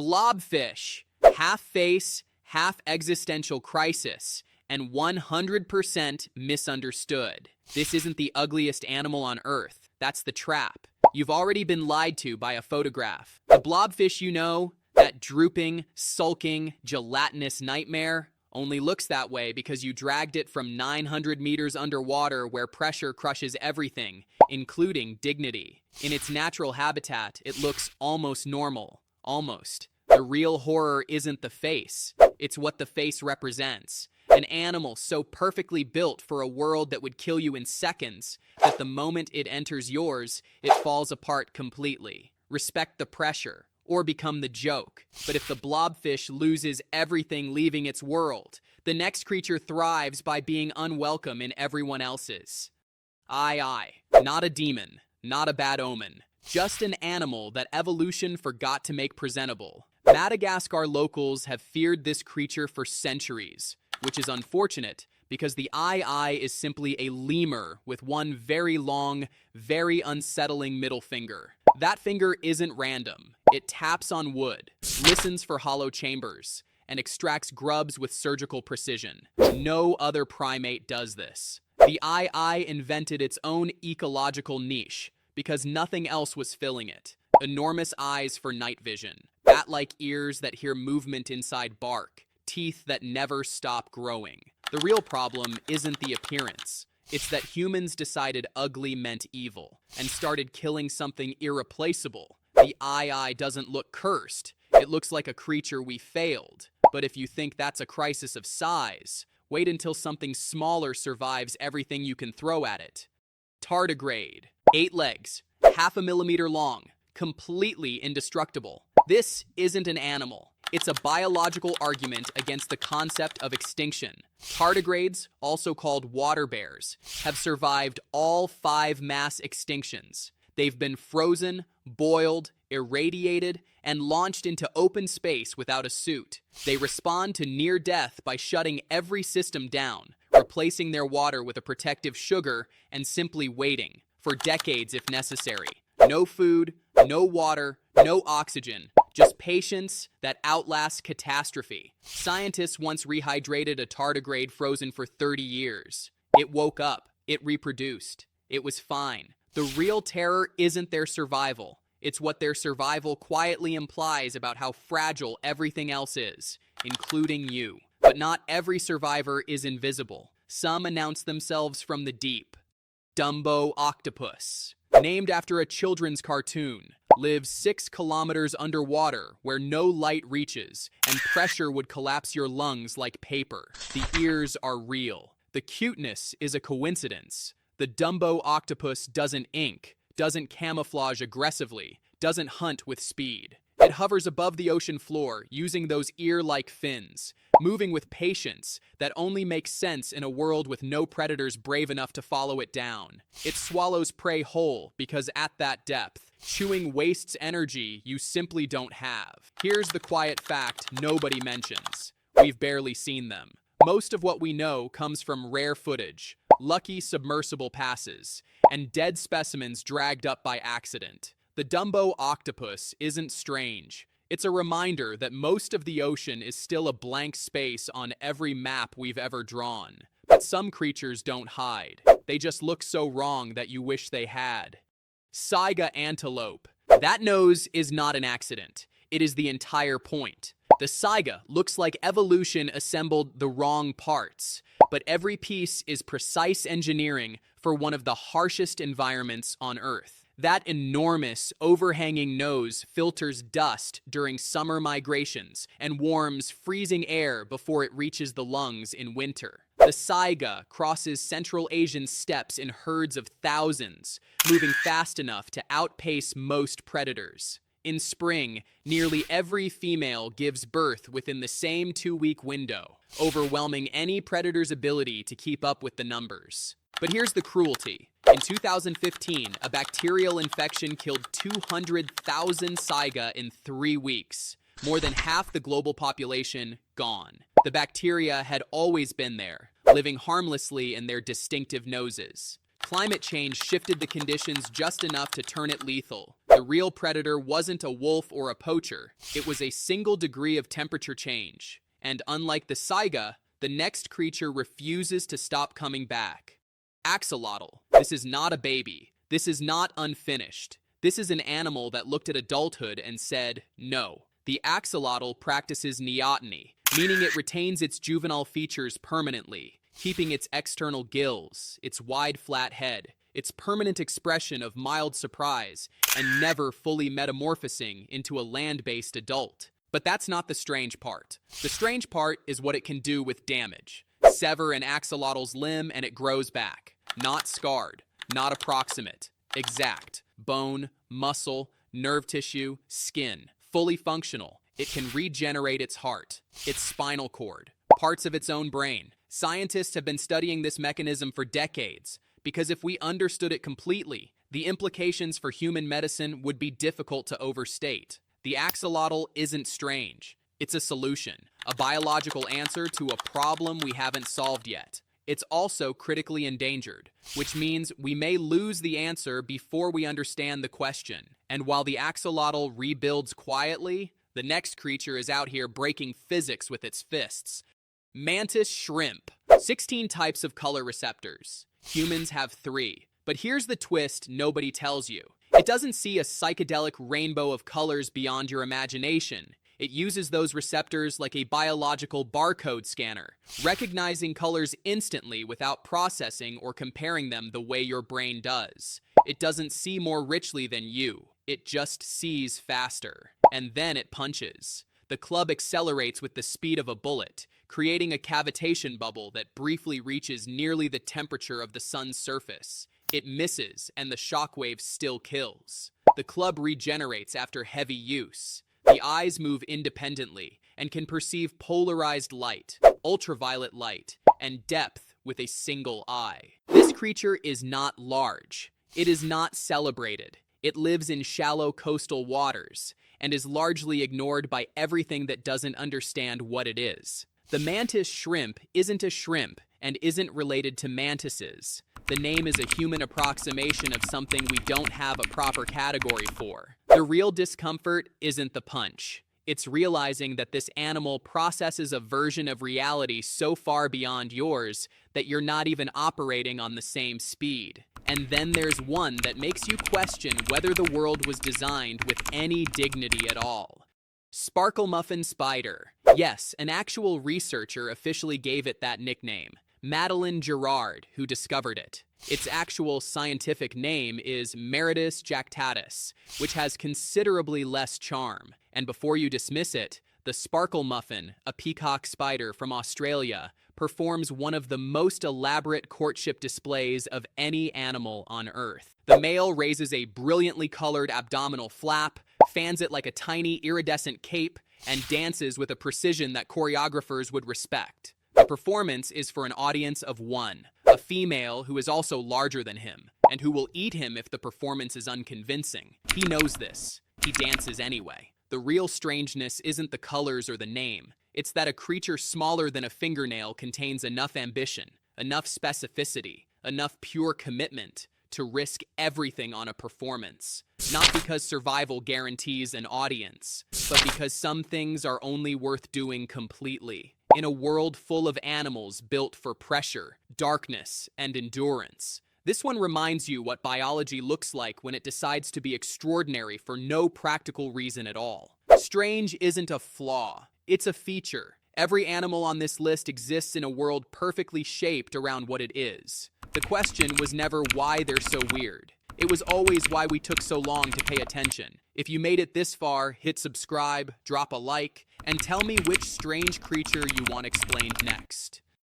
Blobfish. Half face, half existential crisis, and 100% misunderstood. This isn't the ugliest animal on Earth. That's the trap. You've already been lied to by a photograph. The blobfish you know, that drooping, sulking, gelatinous nightmare, only looks that way because you dragged it from 900 meters underwater where pressure crushes everything, including dignity. In its natural habitat, it looks almost normal. Almost. The real horror isn't the face. It's what the face represents. An animal so perfectly built for a world that would kill you in seconds that the moment it enters yours, it falls apart completely. Respect the pressure, or become the joke. But if the blobfish loses everything leaving its world, the next creature thrives by being unwelcome in everyone else's. Aye, not a demon, not a bad omen, just an animal that evolution forgot to make presentable. Madagascar locals have feared this creature for centuries, which is unfortunate because the eye is simply a lemur with one very long, very unsettling middle finger. That finger isn't random. It taps on wood, listens for hollow chambers, and extracts grubs with surgical precision. No other primate does this. The eye invented its own ecological niche because nothing else was filling it. Enormous eyes for night vision, bat-like ears that hear movement inside bark, teeth that never stop growing. The real problem isn't the appearance. It's that humans decided ugly meant evil and started killing something irreplaceable. The eye doesn't look cursed. It looks like a creature we failed. But if you think that's a crisis of size, wait until something smaller survives everything you can throw at it. Tardigrade. 8 legs, half a millimeter long, completely indestructible. This isn't an animal. It's a biological argument against the concept of extinction. Tardigrades, also called water bears, have survived all 5 mass extinctions. They've been frozen, boiled, irradiated, and launched into open space without a suit. They respond to near death by shutting every system down, replacing their water with a protective sugar, and simply waiting, for decades if necessary. No food, no water, no oxygen, just patience that outlasts catastrophe. Scientists once rehydrated a tardigrade frozen for 30 years. It woke up, it reproduced, it was fine. The real terror isn't their survival. It's what their survival quietly implies about how fragile everything else is, including you. But not every survivor is invisible. Some announce themselves from the deep. Dumbo octopus, named after a children's cartoon, lives 6 kilometers underwater where no light reaches and pressure would collapse your lungs like paper. The ears are real. The cuteness is a coincidence. The Dumbo octopus doesn't ink, doesn't camouflage aggressively, doesn't hunt with speed. It hovers above the ocean floor using those ear-like fins, moving with patience that only makes sense in a world with no predators brave enough to follow it down. It swallows prey whole because at that depth, chewing wastes energy you simply don't have. Here's the quiet fact nobody mentions. We've barely seen them. Most of what we know comes from rare footage, lucky submersible passes, and dead specimens dragged up by accident. The Dumbo octopus isn't strange. It's a reminder that most of the ocean is still a blank space on every map we've ever drawn. But some creatures don't hide. They just look so wrong that you wish they had. Saiga antelope. That nose is not an accident. It is the entire point. The Saiga looks like evolution assembled the wrong parts, but every piece is precise engineering for one of the harshest environments on Earth. That enormous, overhanging nose filters dust during summer migrations and warms freezing air before it reaches the lungs in winter. The Saiga crosses Central Asian steppes in herds of thousands, moving fast enough to outpace most predators. In spring, nearly every female gives birth within the same 2-week window, overwhelming any predator's ability to keep up with the numbers. But here's the cruelty. In 2015, a bacterial infection killed 200,000 Saiga in 3 weeks. More than half the global population gone. The bacteria had always been there, living harmlessly in their distinctive noses. climate change shifted the conditions just enough to turn it lethal. The real predator wasn't a wolf or a poacher. It was a single degree of temperature change. And unlike the Saiga, the next creature refuses to stop coming back. Axolotl. This is not a baby. This is not unfinished. This is an animal that looked at adulthood and said, no. The axolotl practices neoteny, meaning it retains its juvenile features permanently, keeping its external gills, its wide flat head, its permanent expression of mild surprise, and never fully metamorphosing into a land-based adult. But that's not the strange part. The strange part is what it can do with damage. Sever an axolotl's limb and it grows back. Not scarred, not approximate, exact. Bone, muscle, nerve tissue, skin, fully functional. It can regenerate its heart, its spinal cord, parts of its own brain. Scientists have been studying this mechanism for decades, because if we understood it completely, the implications for human medicine would be difficult to overstate. The axolotl isn't strange. It's a solution, a biological answer to a problem we haven't solved yet. It's also critically endangered, which means we may lose the answer before we understand the question. And while the axolotl rebuilds quietly, the next creature is out here breaking physics with its fists. Mantis shrimp. 16 types of color receptors. Humans have 3. But here's the twist nobody tells you. It doesn't see a psychedelic rainbow of colors beyond your imagination. It uses those receptors like a biological barcode scanner, recognizing colors instantly without processing or comparing them the way your brain does. It doesn't see more richly than you. It just sees faster. And then it punches. The club accelerates with the speed of a bullet, creating a cavitation bubble that briefly reaches nearly the temperature of the sun's surface. It misses, and the shockwave still kills. The club regenerates after heavy use. The eyes move independently and can perceive polarized light, ultraviolet light, and depth with a single eye. This creature is not large. It is not celebrated. It lives in shallow coastal waters and is largely ignored by everything that doesn't understand what it is. The mantis shrimp isn't a shrimp and isn't related to mantises. The name is a human approximation of something we don't have a proper category for. The real discomfort isn't the punch. It's realizing that this animal processes a version of reality so far beyond yours that you're not even operating on the same speed. And then there's one that makes you question whether the world was designed with any dignity at all. Sparklemuffin spider. Yes, an actual researcher officially gave it that nickname. Madeline Gerard, who discovered it. Its actual scientific name is Maratus jactatus, which has considerably less charm. And before you dismiss it, the Sparklemuffin, a peacock spider from Australia, performs one of the most elaborate courtship displays of any animal on Earth. The male raises a brilliantly colored abdominal flap, fans it like a tiny iridescent cape, and dances with a precision that choreographers would respect. The performance is for an audience of one, a female who is also larger than him, and who will eat him if the performance is unconvincing. He knows this. He dances anyway. The real strangeness isn't the colors or the name. It's that a creature smaller than a fingernail contains enough ambition, enough specificity, enough pure commitment to risk everything on a performance. Not because survival guarantees an audience, but because some things are only worth doing completely. In a world full of animals built for pressure, darkness, and endurance, this one reminds you what biology looks like when it decides to be extraordinary for no practical reason at all. Strange isn't a flaw, it's a feature. Every animal on this list exists in a world perfectly shaped around what it is. The question was never why they're so weird. It was always why we took so long to pay attention. If you made it this far, hit subscribe, drop a like, and tell me which strange creature you want explained next.